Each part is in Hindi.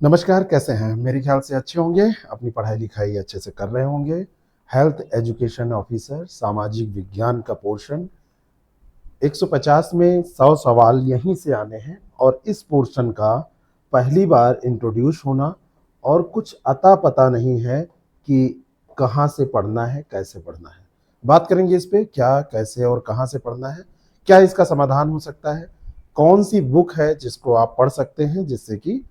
नमस्कार, कैसे हैं? मेरे ख्याल से अच्छे होंगे, अपनी पढ़ाई लिखाई अच्छे से कर रहे होंगे। हेल्थ एजुकेशन ऑफिसर सामाजिक विज्ञान का पोर्शन 150 में 100 सवाल यहीं से आने हैं और इस पोर्शन का पहली बार इंट्रोड्यूस होना और कुछ अता पता नहीं है कि कहाँ से पढ़ना है, कैसे पढ़ना है। बात करेंगे इस पे, क्या, कैसे और कहाँ से पढ़ना है, क्या इसका समाधान हो सकता है, कौन सी बुक है जिसको आप पढ़ सकते हैं जिससे कि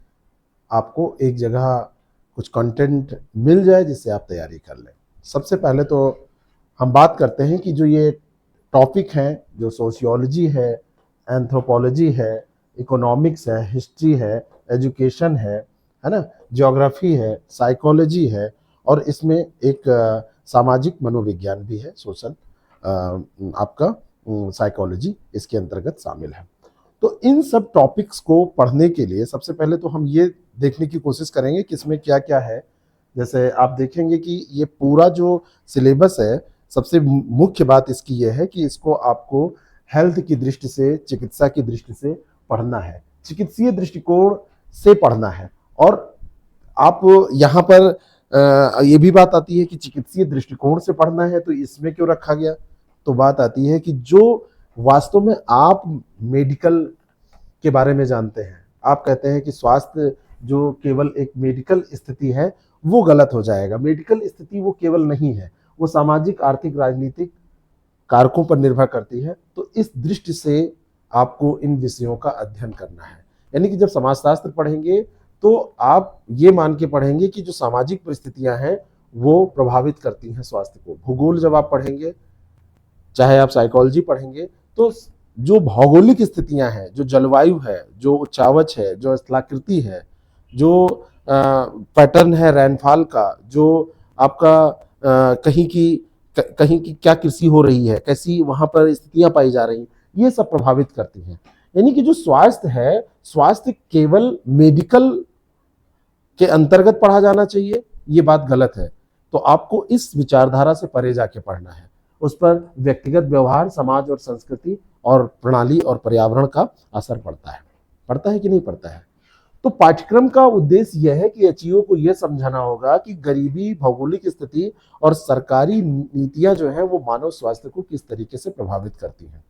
आपको एक जगह कुछ कंटेंट मिल जाए जिससे आप तैयारी कर लें। सबसे पहले तो हम बात करते हैं कि जो ये टॉपिक हैं, जो सोशियोलॉजी है, एंथ्रोपोलॉजी है, इकोनॉमिक्स है, हिस्ट्री है, एजुकेशन है ना, ज्योग्राफी है, साइकोलॉजी है और इसमें एक सामाजिक मनोविज्ञान भी है, सोशल आपका साइकोलॉजी इसके अंतर्गत शामिल है। तो इन सब टॉपिक्स को पढ़ने के लिए सबसे पहले तो हम ये देखने की कोशिश करेंगे कि इसमें क्या क्या है। जैसे आप देखेंगे कि ये पूरा जो सिलेबस है, सबसे मुख्य बात इसकी ये है कि इसको आपको हेल्थ की दृष्टि से, चिकित्सा की दृष्टि से पढ़ना है, चिकित्सीय दृष्टिकोण से पढ़ना है। और आप यहाँ पर ये भी बात आती है कि चिकित्सीय दृष्टिकोण से पढ़ना है तो इसमें क्यों रखा गया। तो बात आती है कि जो वास्तव में आप मेडिकल के बारे में जानते हैं, आप कहते हैं कि स्वास्थ्य जो केवल एक मेडिकल स्थिति है वो गलत हो जाएगा। मेडिकल स्थिति वो केवल नहीं है, वो सामाजिक, आर्थिक, राजनीतिक कारकों पर निर्भर करती है। तो इस दृष्टि से आपको इन विषयों का अध्ययन करना है। यानी कि जब समाजशास्त्र पढ़ेंगे तो आप ये मान के पढ़ेंगे कि जो सामाजिक परिस्थितियां हैं वो प्रभावित करती हैं स्वास्थ्य को। भूगोल जब आप पढ़ेंगे, चाहे आप साइकोलॉजी पढ़ेंगे, तो जो भौगोलिक स्थितियां हैं, जो जलवायु है, जो उच्चावच है, जो स्थलाकृति है, जो पैटर्न है रेनफॉल का, जो आपका कहीं की क्या कृषि हो रही है, कैसी वहां पर स्थितियां पाई जा रही हैं, ये सब प्रभावित करती हैं। यानी कि जो स्वास्थ्य है, स्वास्थ्य केवल मेडिकल के अंतर्गत पढ़ा जाना चाहिए, ये बात गलत है। तो आपको इस विचारधारा से परे जाके पढ़ना है। उस पर व्यक्तिगत व्यवहार, समाज और संस्कृति और प्रणाली और पर्यावरण का असर पड़ता है कि नहीं पड़ता है। तो पाठ्यक्रम का उद्देश्य यह है कि एचईओ को यह समझाना होगा कि गरीबी, भौगोलिक स्थिति और सरकारी नीतियां जो है वो मानव स्वास्थ्य को किस तरीके से प्रभावित करती हैं।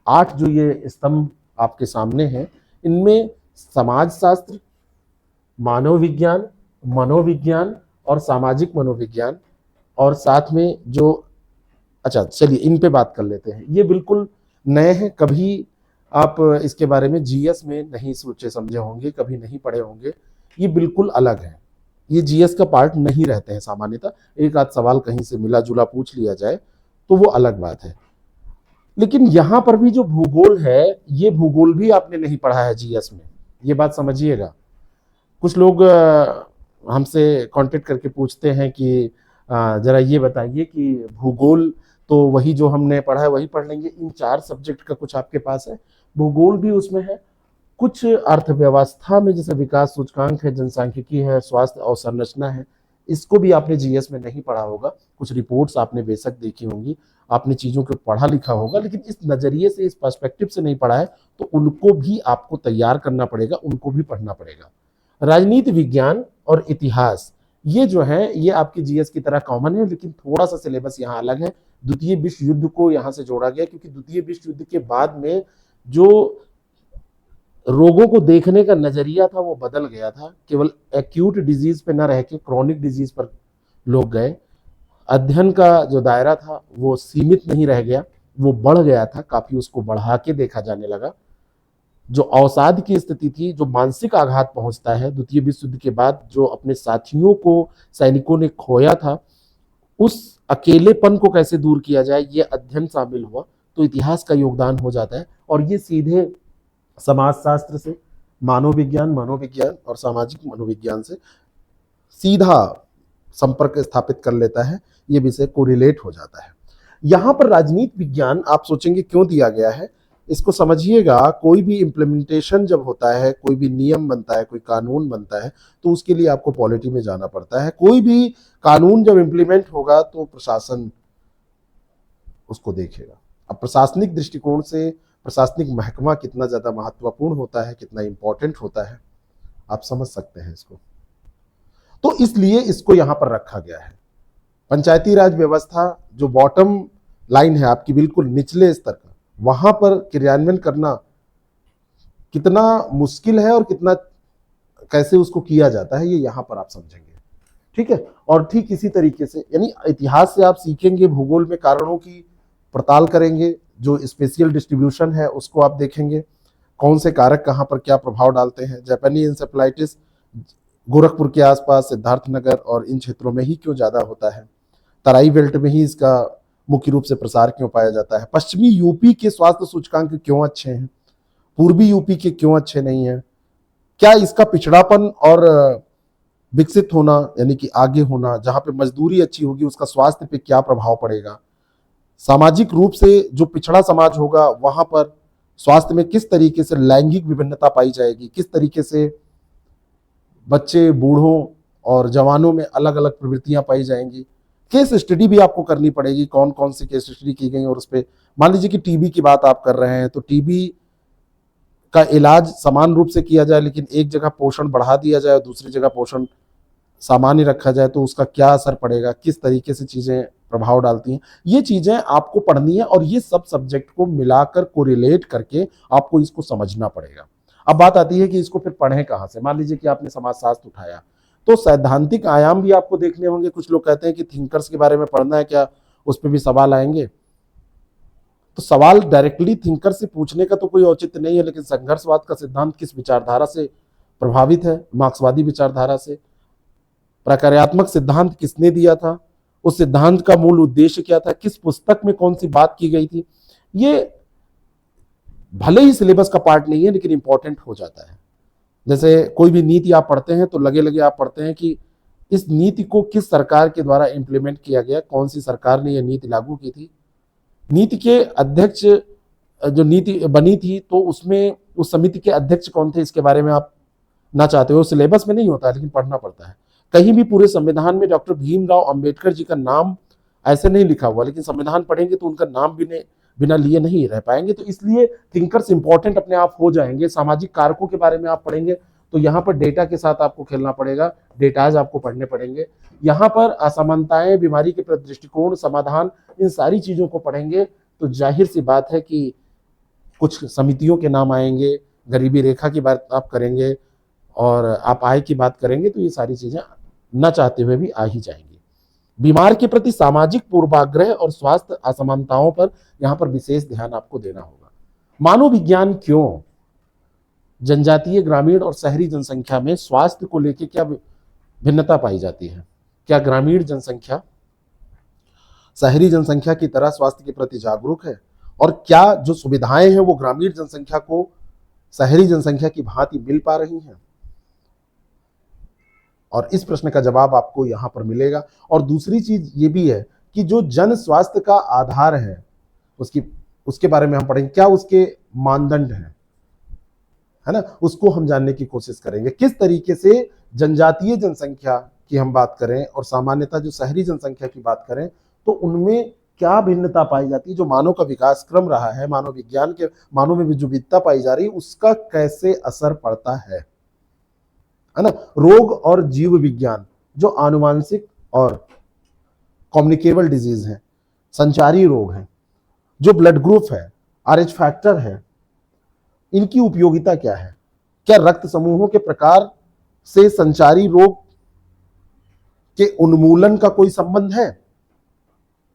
8 जो ये स्तंभ आपके सामने हैं, इनमें समाजशास्त्र, मानव विज्ञान, मनोविज्ञान और सामाजिक मनोविज्ञान, और साथ में जो, अच्छा चलिए इन पे बात कर लेते हैं। ये बिल्कुल नए हैं, कभी आप इसके बारे में जीएस में नहीं सोचे समझे होंगे, कभी नहीं पढ़े होंगे। ये बिल्कुल अलग है, ये जीएस का पार्ट नहीं रहते हैं सामान्यतः। एक आध सवाल कहीं से मिला जुला पूछ लिया जाए तो वो अलग बात है। लेकिन यहां पर भी जो भूगोल है, ये भूगोल भी आपने नहीं पढ़ा है जीएस में, ये बात समझिएगा। कुछ लोग हमसे कांटेक्ट करके पूछते हैं कि जरा ये बताइए कि भूगोल तो वही जो हमने पढ़ा है वही पढ़ लेंगे, इन 4 सब्जेक्ट का कुछ आपके पास है? भूगोल भी उसमें है, कुछ अर्थव्यवस्था में जैसे विकास सूचकांक है, जनसांख्यिकी है, स्वास्थ्य और संरचना है, इसको भी आपने जीएस में नहीं पढ़ा होगा। कुछ रिपोर्ट्स आपने बेशक देखी होंगी, आपने चीज़ों को पढ़ा लिखा होगा, लेकिन इस नज़रिए से, इस पर्सपेक्टिव से नहीं पढ़ा है, तो उनको भी आपको तैयार करना पड़ेगा, उनको भी पढ़ना पड़ेगा। राजनीति विज्ञान और इतिहास, ये जो है ये आपकी जीएस की तरह कॉमन है, लेकिन थोड़ा सा सिलेबस यहाँ अलग है। द्वितीय विश्व युद्ध को यहाँ से जोड़ा गया क्योंकि द्वितीय विश्व युद्ध के बाद में जो रोगों को देखने का नजरिया था वो बदल गया था। केवल एक्यूट डिजीज पे न रह के क्रॉनिक डिजीज पर लोग गए। अध्ययन का जो दायरा था वो सीमित नहीं रह गया, वो बढ़ गया था, काफी उसको बढ़ा के देखा जाने लगा। जो अवसाद की स्थिति थी, जो मानसिक आघात पहुंचता है द्वितीय विश्व युद्ध के बाद, जो अपने साथियों को सैनिकों ने खोया था, उस अकेलेपन को कैसे दूर किया जाए, ये अध्ययन शामिल हुआ। तो इतिहास का योगदान हो जाता है और ये सीधे समाजशास्त्र से, मानव विज्ञान, मनोविज्ञान और सामाजिक मनोविज्ञान से सीधा संपर्क स्थापित कर लेता है। ये विषय कोरिलेट हो जाता है। यहां पर राजनीति विज्ञान आप सोचेंगे क्यों दिया गया है, इसको समझिएगा। कोई भी इम्प्लीमेंटेशन जब होता है, कोई भी नियम बनता है, कोई कानून बनता है, तो उसके लिए आपको पॉलिटी में जाना पड़ता है। कोई भी कानून जब इम्प्लीमेंट होगा तो प्रशासन उसको देखेगा। अब प्रशासनिक दृष्टिकोण से प्रशासनिक महकमा कितना ज्यादा महत्वपूर्ण होता है, कितना इंपॉर्टेंट होता है, आप समझ सकते हैं इसको। तो इसलिए इसको यहां पर रखा गया है। पंचायती राज व्यवस्था जो बॉटम लाइन है आपकी, बिल्कुल निचले स्तर का, वहां पर क्रियान्वयन करना कितना मुश्किल है और कितना कैसे उसको किया जाता है, ये यहां पर आप समझेंगे। ठीक है। और ठीक इसी तरीके से, यानी इतिहास से आप सीखेंगे, भूगोल में कारणों की पड़ताल करेंगे, जो स्पेशियल डिस्ट्रीब्यूशन है उसको आप देखेंगे, कौन से कारक कहां पर क्या प्रभाव डालते हैं। जापानी इंसेफ्लाइटिस गोरखपुर के आसपास, सिद्धार्थनगर और इन क्षेत्रों में ही क्यों ज्यादा होता है, तराई बेल्ट में ही इसका मुख्य रूप से प्रसार क्यों पाया जाता है, पश्चिमी यूपी के स्वास्थ्य सूचकांक क्यों अच्छे हैं, पूर्वी यूपी के क्यों अच्छे नहीं है, क्या इसका पिछड़ापन और विकसित होना यानी कि आगे होना, जहां पे मजदूरी अच्छी होगी उसका स्वास्थ्य पे क्या प्रभाव पड़ेगा, सामाजिक रूप से जो पिछड़ा समाज होगा वहां पर स्वास्थ्य में किस तरीके से लैंगिक विभिन्नता पाई जाएगी, किस तरीके से बच्चे, बूढ़ों और जवानों में अलग अलग प्रवृत्तियां पाई जाएंगी। केस स्टडी भी आपको करनी पड़ेगी, कौन कौन सी केस स्टडी की गई और उस पर, मान लीजिए कि टीबी की बात आप कर रहे हैं, तो टीबी का इलाज समान रूप से किया जाए, लेकिन एक जगह पोषण बढ़ा दिया जाए और दूसरी जगह पोषण सामान्य रखा जाए, तो उसका क्या असर पड़ेगा, किस तरीके से चीजें प्रभाव डालती हैं, ये चीजें आपको पढ़नी है। और ये सब सब्जेक्ट को मिलाकर कोरिलेट करके आपको इसको समझना पड़ेगा। अब बात आती है कि इसको फिर पढ़ें कहां से। मान लीजिए कि आपने समाजशास्त्र उठाया, तो सैद्धांतिक आयाम भी आपको देखने होंगे। कुछ लोग कहते हैं कि थिंकर्स के बारे में पढ़ना है, क्या उस पर भी सवाल आएंगे? तो सवाल डायरेक्टली थिंकर से पूछने का तो कोई औचित्य नहीं है, लेकिन संघर्षवाद का सिद्धांत किस विचारधारा से प्रभावित है? मार्क्सवादी विचारधारा से। प्रकार्यात्मक सिद्धांत किसने दिया था? उस सिद्धांत का मूल उद्देश्य क्या था? किस पुस्तक में कौन सी बात की गई थी? ये भले ही सिलेबस का पार्ट नहीं है, लेकिन इंपॉर्टेंट हो जाता है। जैसे कोई भी नीति आप पढ़ते हैं तो लगे लगे आप पढ़ते हैं कि इस नीति को किस सरकार के द्वारा इंप्लीमेंट किया गया, कौन सी सरकार ने यह नीति लागू की थी, नीति के अध्यक्ष, जो नीति बनी थी तो उसमें उस समिति के अध्यक्ष कौन थे, इसके बारे में आप ना चाहते हो, सिलेबस में नहीं होता है लेकिन पढ़ना पड़ता है। कहीं भी पूरे संविधान में डॉक्टर भीमराव अंबेडकर जी का नाम ऐसे नहीं लिखा हुआ, लेकिन संविधान पढ़ेंगे तो उनका नाम भी बिना लिए नहीं रह पाएंगे। तो इसलिए थिंकर्स इंपॉर्टेंट अपने आप हो जाएंगे। सामाजिक कारकों के बारे में आप पढ़ेंगे तो यहाँ पर डेटा के साथ आपको खेलना पड़ेगा, डेटाज आपको पढ़ने पड़ेंगे। यहाँ पर असमानताएं, बीमारी के दृष्टिकोण, समाधान, इन सारी चीजों को पढ़ेंगे तो जाहिर सी बात है कि कुछ समितियों के नाम आएंगे, गरीबी रेखा की बात आप करेंगे और आप आय की बात करेंगे, तो ये सारी चीजें न चाहते हुए भी आ ही जाएंगी। बीमार के प्रति सामाजिक पूर्वाग्रह और स्वास्थ्य असमानताओं पर यहां पर विशेष ध्यान आपको देना होगा। मानव विज्ञान क्यों जनजातीय, ग्रामीण और शहरी जनसंख्या में स्वास्थ्य को लेकर क्या भिन्नता पाई जाती है? क्या ग्रामीण जनसंख्या शहरी जनसंख्या की तरह स्वास्थ्य के प्रति जागरूक है? और क्या जो सुविधाएं हैं वो ग्रामीण जनसंख्या को शहरी जनसंख्या की भांति मिल पा रही हैं? और इस प्रश्न का जवाब आपको यहां पर मिलेगा। और दूसरी चीज ये भी है कि जो जन स्वास्थ्य का आधार है उसके बारे में हम पढ़ेंगे, क्या उसके मानदंड हैं, है ना, उसको हम जानने की कोशिश करेंगे। किस तरीके से जनजातीय जनसंख्या की हम बात करें और सामान्यतः जो शहरी जनसंख्या की बात करें तो उनमें क्या भिन्नता पाई जाती है, जो मानव का विकास क्रम रहा है, मानव विज्ञान के, मानव में जो विविधता पाई जा रही है उसका कैसे असर पड़ता है ना। रोग और जीव विज्ञान, जो आनुवांशिक और कम्युनिकेबल डिजीज है, संचारी रोग हैं, जो ब्लड ग्रुप है, RH फैक्टर है, इनकी उपयोगिता क्या है? क्या रक्त समूहों के प्रकार से संचारी रोग के उन्मूलन का कोई संबंध है?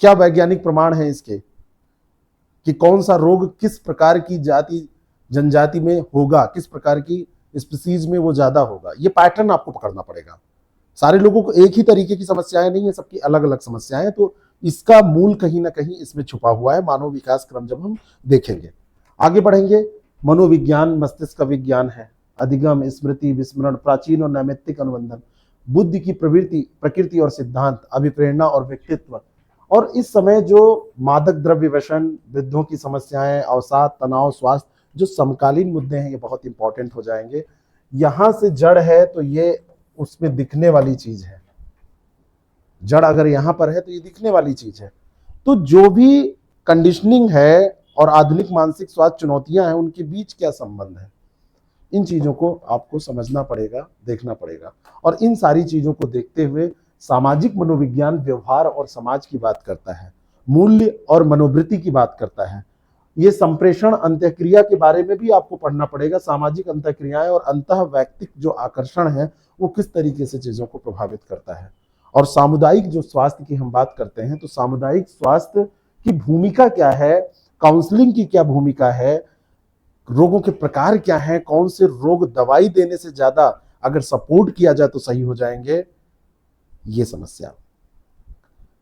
क्या वैज्ञानिक प्रमाण है इसके कि कौन सा रोग किस प्रकार की जाति जनजाति में होगा, किस प्रकार की स्पीसीज में वो ज्यादा होगा? ये पैटर्न आपको पकड़ना पड़ेगा। सारे लोगों को एक ही तरीके की समस्याएं नहीं है, सबकी अलग अलग समस्याएं, तो इसका मूल कहीं ना कहीं इसमें छुपा हुआ है। मानव विकास क्रम जब हम देखेंगे, आगे बढ़ेंगे। मनोविज्ञान मस्तिष्क का विज्ञान है। अधिगम, स्मृति, विस्मरण, प्राचीन और नैमित्तिक अनुबंधन, बुद्धि की प्रवृत्ति, प्रकृति और सिद्धांत, अभिप्रेरणा और व्यक्तित्व। और इस समय जो मादक द्रव्य व्यसन, वृद्धों की समस्याएं, अवसाद, तनाव, स्वास्थ्य, जो समकालीन मुद्दे हैं, ये बहुत इंपॉर्टेंट हो जाएंगे। यहां से जड़ है तो ये उसमें दिखने वाली चीज है। जड़ अगर यहां पर है तो ये दिखने वाली चीज है। तो जो भी कंडीशनिंग है और आधुनिक मानसिक स्वास्थ्य चुनौतियां हैं, उनके बीच क्या संबंध है? इन चीजों को आपको समझना पड़ेगा, देखना पड़ेगा। और इन सारी चीजों को देखते हुए सामाजिक मनोविज्ञान व्यवहार और समाज की बात करता है, मूल्य और मनोवृत्ति की बात करता है। ये संप्रेषण अंतःक्रिया के बारे में भी आपको पढ़ना पड़ेगा, सामाजिक अंतःक्रियाएं और अंतः वैयक्तिक जो आकर्षण है वो किस तरीके से चीजों को प्रभावित करता है। और सामुदायिक जो स्वास्थ्य की हम बात करते हैं, तो सामुदायिक स्वास्थ्य की भूमिका क्या है, काउंसलिंग की क्या भूमिका है, रोगों के प्रकार क्या हैं, कौन से रोग दवाई देने से ज्यादा अगर सपोर्ट किया जाए तो सही हो जाएंगे, ये समस्या।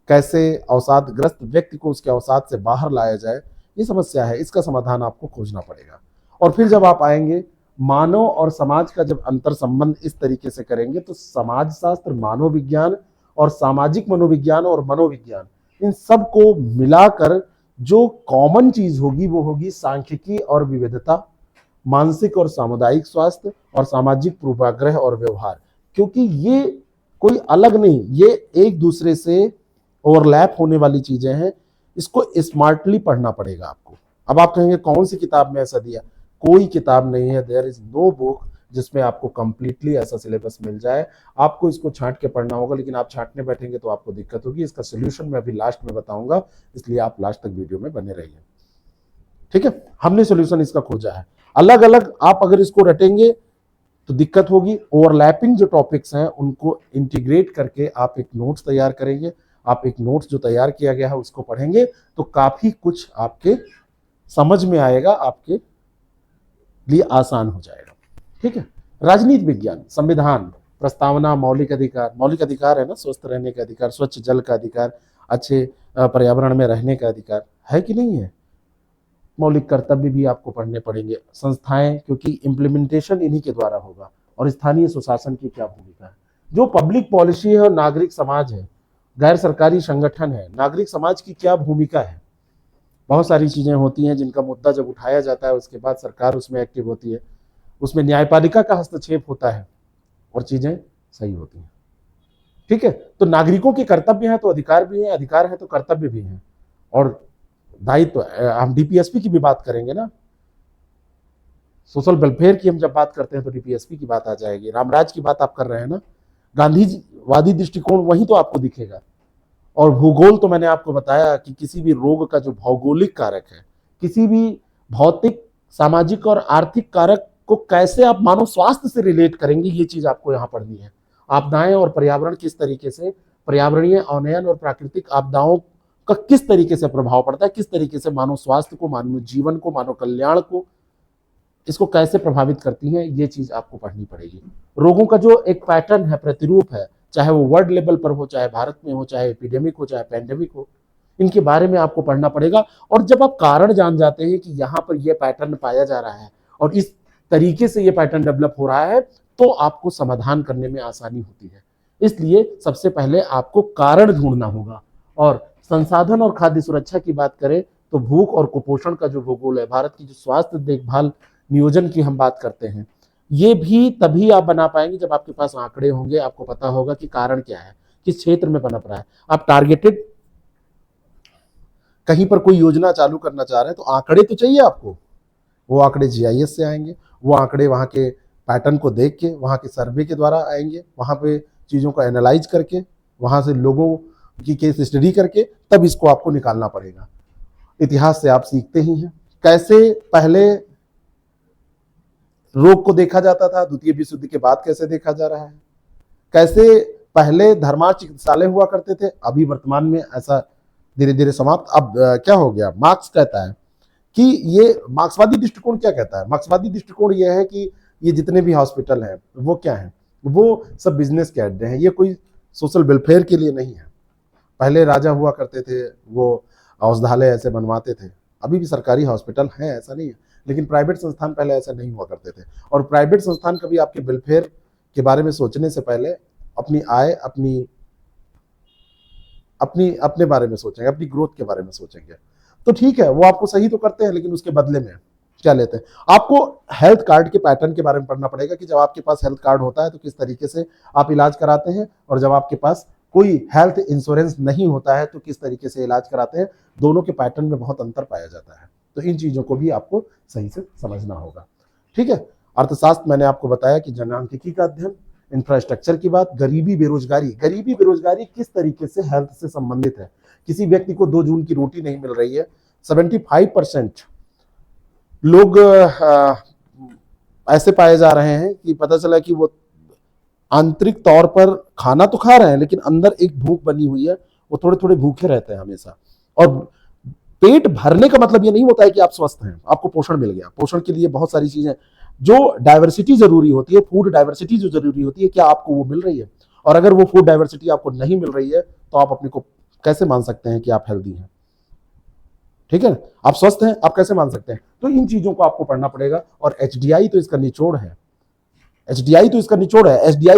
कैसे अवसादग्रस्त व्यक्ति को उसके अवसाद से बाहर लाया जाए, ये समस्या है, इसका समाधान आपको खोजना पड़ेगा। और फिर जब आप आएंगे मानव और समाज का जब अंतर संबंध इस तरीके से करेंगे, तो समाज शास्त्र, मानव विज्ञान और सामाजिक मनोविज्ञान और मनोविज्ञान, इन सब को मिलाकर जो कॉमन चीज होगी वो होगी सांख्यिकी और विविधता, मानसिक और सामुदायिक स्वास्थ्य और सामाजिक पूर्वाग्रह और व्यवहार। क्योंकि ये कोई अलग नहीं, ये एक दूसरे से ओवरलैप होने वाली चीजें हैं, इसको स्मार्टली पढ़ना पड़ेगा आपको। अब आप कहेंगे कौन सी किताब में ऐसा दिया, कोई किताब नहीं है, देयर इज नो बुक जिसमें आपको कंप्लीटली ऐसा सिलेबस मिल जाए। आपको इसको छांट के पढ़ना होगा, लेकिन आप छांटने बैठेंगे तो आपको दिक्कत होगी। इसका सोल्यूशन मैं अभी लास्ट में बताऊंगा, इसलिए आप लास्ट तक वीडियो में बने रहिए, ठीक है। हमने सोल्यूशन इसका खोजा है, अलग अलग आप अगर इसको रटेंगे तो दिक्कत होगी। ओवरलैपिंग जो टॉपिक्स हैं उनको इंटीग्रेट करके आप एक नोट्स तैयार करेंगे। आप एक नोट्स जो तैयार किया गया है उसको पढ़ेंगे तो काफी कुछ आपके समझ में आएगा, आपके लिए आसान हो जाएगा, ठीक है। राजनीति विज्ञान, संविधान, प्रस्तावना, मौलिक अधिकार है ना, स्वस्थ रहने का अधिकार, स्वच्छ जल का अधिकार, अच्छे पर्यावरण में रहने का अधिकार है कि नहीं है। मौलिक कर्तव्य भी आपको पढ़ने पड़ेंगे, संस्थाएं, क्योंकि इम्प्लीमेंटेशन इन्हीं के द्वारा होगा, और स्थानीय सुशासन की क्या भूमिका है, जो पब्लिक पॉलिसी है, और नागरिक समाज है, गैर सरकारी संगठन है, नागरिक समाज की क्या भूमिका है। बहुत सारी चीजें होती हैं जिनका मुद्दा जब उठाया जाता है उसके बाद सरकार उसमें एक्टिव होती है, उसमें न्यायपालिका का हस्तक्षेप होता है और चीजें सही होती हैं, ठीक है। तो नागरिकों के कर्तव्य हैं तो अधिकार भी है, अधिकार है तो कर्तव्य भी है, और दायित्व। हम डीपीएसपी की भी बात करेंगे ना, सोशल वेलफेयर की हम जब बात करते हैं तो डीपीएसपी की बात आ जाएगी। रामराज की बात आप कर रहे हैं ना, गांधीवादी दृष्टिकोण वहीं तो आपको दिखेगा। और भूगोल तो मैंने आपको बताया कि किसी भी रोग का जो भौगोलिक कारक है, किसी भी भौतिक, सामाजिक और आर्थिक कारक को कैसे आप मानव स्वास्थ्य से रिलेट करेंगे, ये चीज आपको यहाँ पढ़नी है। आपदाएं और पर्यावरण किस तरीके से, पर्यावरणीय अवनयन और प्राकृतिक आपदाओं का किस तरीके से प्रभाव पड़ता है, किस तरीके से मानव स्वास्थ्य को, मानव जीवन को, मानव कल्याण को, इसको कैसे प्रभावित करती हैं, ये चीज आपको पढ़नी पड़ेगी। रोगों का जो एक पैटर्न है, प्रतिरूप है, चाहे वो वर्ल्ड लेवल पर हो, चाहे भारत में हो, चाहे एपिडेमिक हो, चाहे पैंडेमिक हो, इनके बारे में आपको पढ़ना पड़ेगा। और जब आप कारण जान जाते हैं कि यहाँ पर यह पैटर्न पाया जा रहा है और इस तरीके से ये पैटर्न डेवलप हो रहा है, तो आपको समाधान करने में आसानी होती है। इसलिए सबसे पहले आपको कारण ढूंढना होगा। और संसाधन और खाद्य सुरक्षा की बात करें तो भूख और कुपोषण का जो भूगोल है, भारत की जो स्वास्थ्य देखभाल नियोजन की हम बात करते हैं, ये भी तभी आप बना पाएंगे जब आपके पास आंकड़े होंगे, आपको पता होगा कि कारण क्या है, किस क्षेत्र में पनप रहा है। आप टारगेटेड कहीं पर कोई योजना चालू करना चाह रहे हैं तो आंकड़े तो चाहिए आपको। वो आंकड़े जीआईएस से आएंगे, वो आंकड़े वहां के पैटर्न को देख के, वहां के सर्वे के द्वारा आएंगे, वहां पे चीजों को एनालाइज करके, वहां से लोगों की केस स्टडी करके, तब इसको आपको निकालना पड़ेगा। इतिहास से आप सीखते ही हैं कैसे पहले रोग को देखा जाता था, द्वितीय विश्व युद्ध के बाद कैसे देखा जा रहा है, कैसे पहले धर्मार्थ चिकित्सालय हुआ करते थे, अभी वर्तमान में ऐसा धीरे धीरे समाप्त। अब क्या हो गया, मार्क्स कहता है कि ये मार्क्सवादी दृष्टिकोण क्या कहता है, मार्क्सवादी दृष्टिकोण ये है कि ये जितने भी हॉस्पिटल हैं वो क्या है, वो सब बिजनेस के अड्डे हैं, ये कोई सोशल वेलफेयर के लिए नहीं है। पहले राजा हुआ करते थे, वो औषधालय ऐसे बनवाते थे, अभी भी सरकारी हॉस्पिटल हैं, ऐसा नहीं है, लेकिन प्राइवेट संस्थान पहले ऐसा नहीं हुआ करते थे। और प्राइवेट संस्थान कभी आपके वेलफेयर के बारे में सोचने से पहले अपनी आय, अपने बारे में सोचेंगे, अपनी ग्रोथ के बारे में सोचेंगे। तो ठीक है, वो आपको सही तो करते हैं, लेकिन उसके बदले में क्या लेते हैं। आपको हेल्थ कार्ड के पैटर्न के बारे में पढ़ना पड़ेगा कि जब आपके पास हेल्थ कार्ड होता है तो किस तरीके से आप इलाज कराते हैं, और जब आपके पास कोई हेल्थ इंश्योरेंस नहीं होता है तो किस तरीके से इलाज कराते हैं। दोनों के पैटर्न में बहुत अंतर पाया जाता है, तो इन चीजों को भी आपको सही से समझना होगा, ठीक है। अर्थशास्त्र मैंने आपको बताया कि जनसांख्यिकी का अध्ययन, इंफ्रास्ट्रक्चर की बात, गरीबी बेरोजगारी किस तरीके से हेल्थ से संबंधित है। किसी व्यक्ति को 2 जून की रोटी नहीं मिल रही है, 75% लोग ऐसे पाए जा रहे हैं कि पता चला कि वो आंतरिक तौर पर खाना तो खा रहे हैं लेकिन अंदर एक भूख बनी हुई है, वो थोड़े थोड़े भूखे रहते हैं हमेशा। और पेट भरने का मतलब ये नहीं होता है कि आप स्वस्थ हैं, आपको पोषण मिल गया। पोषण के लिए बहुत सारी चीजें, जो डाइवर्सिटी जरूरी होती है, फूड डाइवर्सिटी जो जरूरी होती है, क्या आपको वो मिल रही है? और अगर वो फूड डाइवर्सिटी आपको नहीं मिल रही है तो आप अपने को कैसे मान सकते हैं कि आप हेल्दी हैं? ठीक है, आप स्वस्थ हैं, आप कैसे मान सकते हैं? तो इन चीजों को आपको पढ़ना पड़ेगा। और एचडीआई तो इसका निचोड़ है, एसडीआई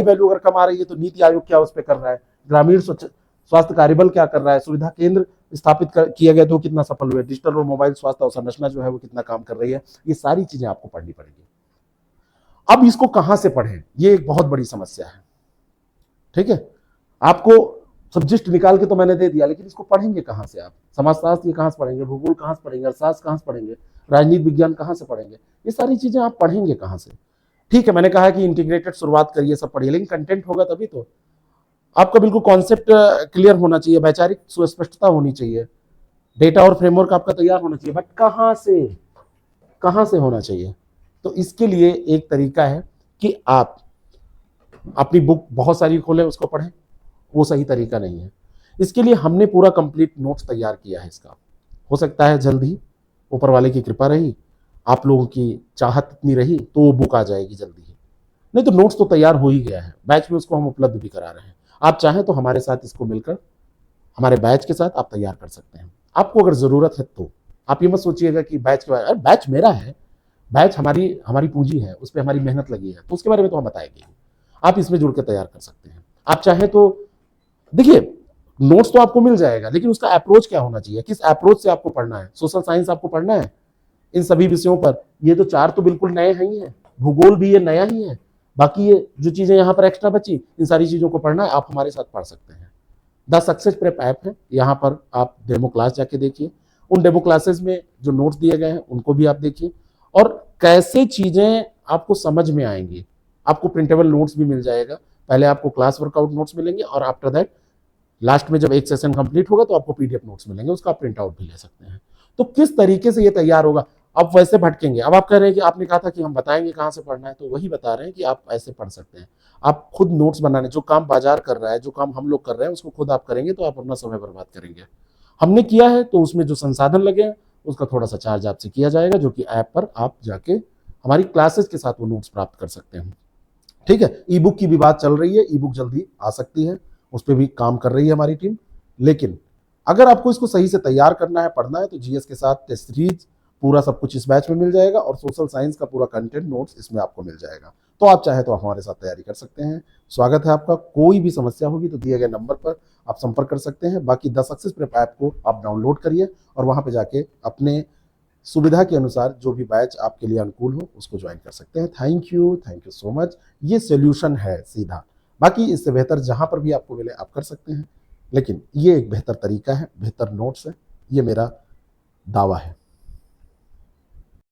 वैल्यू अगर कम आ रही है तो नीति आयोग क्या उस पर कर रहा है, ग्रामीण स्वास्थ्य कार्यबल क्या कर रहा है, सुविधा केंद्र स्थापित किया गया तो कितना सफल हुए, डिजिटल और मोबाइल स्वास्थ्य अवसंरचना जो है वो कितना काम कर रही है, ये सारी चीजें आपको पढ़नी पड़ेगी। अब इसको कहां से पढ़ें, ये एक बहुत बड़ी समस्या है। ठीक है, आपको सब्जेक्ट निकाल के तो मैंने दे दिया, लेकिन इसको पढ़ेंगे कहां से आप? समाजशास्त्र ये कहां से पढ़ेंगे, भूगोल कहां से पढ़ेंगे, अर्थशास्त्र कहां से पढ़ेंगे, राजनीति विज्ञान कहां से पढ़ेंगे? ये सारी चीजें आप पढ़ेंगे कहां से? ठीक है, मैंने कहा कि इंटीग्रेटेड शुरुआत करिए, सब पढ़िए, लेकिन कंटेंट होगा तभी तो। आपका बिल्कुल कॉन्सेप्ट क्लियर होना चाहिए, वैचारिक सुस्पष्टता होनी चाहिए, डेटा और फ्रेमवर्क आपका तैयार होना चाहिए, बट कहां से होना चाहिए? तो इसके लिए एक तरीका है कि आप अपनी बुक बहुत सारी खोलें, उसको पढ़ें, वो सही तरीका नहीं है। इसके लिए हमने पूरा कंप्लीट नोट्स तैयार किया है इसका। हो सकता है जल्द ही, ऊपर वाले की कृपा रही, आप लोगों की चाहत इतनी रही तो वो बुक आ जाएगी जल्दी ही, नहीं तो नोट्स तो तैयार हो ही गया है, बैच में उसको हम उपलब्ध भी करा रहे हैं। आप चाहें तो हमारे साथ इसको मिलकर, हमारे बैच के साथ आप तैयार कर सकते हैं। आपको अगर जरूरत है तो आप ये मत सोचिएगा कि बैच के बारे में, बैच मेरा है, बैच हमारी पूंजी है, उस पर हमारी मेहनत लगी है, तो उसके बारे में तो हम बताएंगे। आप इसमें जुड़ के तैयार कर सकते हैं। आप चाहें तो देखिए, नोट्स तो आपको मिल जाएगा, लेकिन उसका अप्रोच क्या होना चाहिए, किस अप्रोच से आपको पढ़ना है? सोशल साइंस आपको पढ़ना है इन सभी विषयों पर, ये तो 4 तो बिल्कुल नए ही हैं, भूगोल भी ये नया ही है, बाकी ये जो चीजें यहाँ पर एक्स्ट्रा बची, इन सारी चीजों को पढ़ना है, आप हमारे साथ पढ़ सकते हैं। द सक्सेस प्रेप ऐप है, यहाँ पर आप डेमो क्लास जाके देखिए, उन डेमो क्लासेस में जो नोट्स दिए गए हैं उनको भी आप देखिए, और कैसे चीजें आपको समझ में आएंगी। आपको प्रिंटेबल नोट्स भी मिल जाएगा, पहले आपको क्लास वर्कआउट नोट्स मिलेंगे, और आफ्टर दैट लास्ट में जब एक सेशन कंप्लीट होगा तो आपको पीडीएफ नोट्स मिलेंगे, उसका आप प्रिंट आउट भी ले सकते हैं। तो किस तरीके से ये तैयार होगा? अब वैसे भटकेंगे। अब आप कह रहे हैं कि आपने कहा था कि हम बताएंगे कहाँ से पढ़ना है, तो वही बता रहे हैं कि आप ऐसे पढ़ सकते हैं। आप खुद नोट्स बनाने, जो काम बाजार कर रहा है, जो काम हम लोग कर रहे हैं, उसको खुद आप करेंगे तो आप अपना समय बर्बाद करेंगे। हमने किया है तो उसमें जो संसाधन लगे हैं उसका थोड़ा सा चार्ज आपसे किया जाएगा, जो कि ऐप पर आप जाके हमारी क्लासेस के साथ वो नोट्स प्राप्त कर सकते हैं। ठीक है, ई बुक की भी बात चल रही है, ई बुक जल्दी आ सकती है, उस पर भी काम कर रही है हमारी टीम। लेकिन अगर आपको इसको सही से तैयार करना है, पढ़ना है, तो जीएस के साथ टेस्ट सीरीज पूरा सब कुछ इस बैच में मिल जाएगा, और सोशल साइंस का पूरा कंटेंट नोट्स इसमें आपको मिल जाएगा। तो आप चाहे तो हमारे साथ तैयारी कर सकते हैं। स्वागत है आपका। कोई भी समस्या होगी तो दिए गए नंबर पर आप संपर्क कर सकते हैं। बाकी द सक्सेस प्रेप ऐप को आप डाउनलोड करिए और वहां पे जाके अपने सुविधा के अनुसार जो भी बैच आपके लिए अनुकूल हो उसको ज्वाइन कर सकते हैं। Thank you so much. ये सोल्यूशन है सीधा, बाकी इससे बेहतर जहां पर भी आपको मिले आप कर सकते हैं, लेकिन ये एक बेहतर तरीका है, बेहतर नोट्स है, ये मेरा दावा है।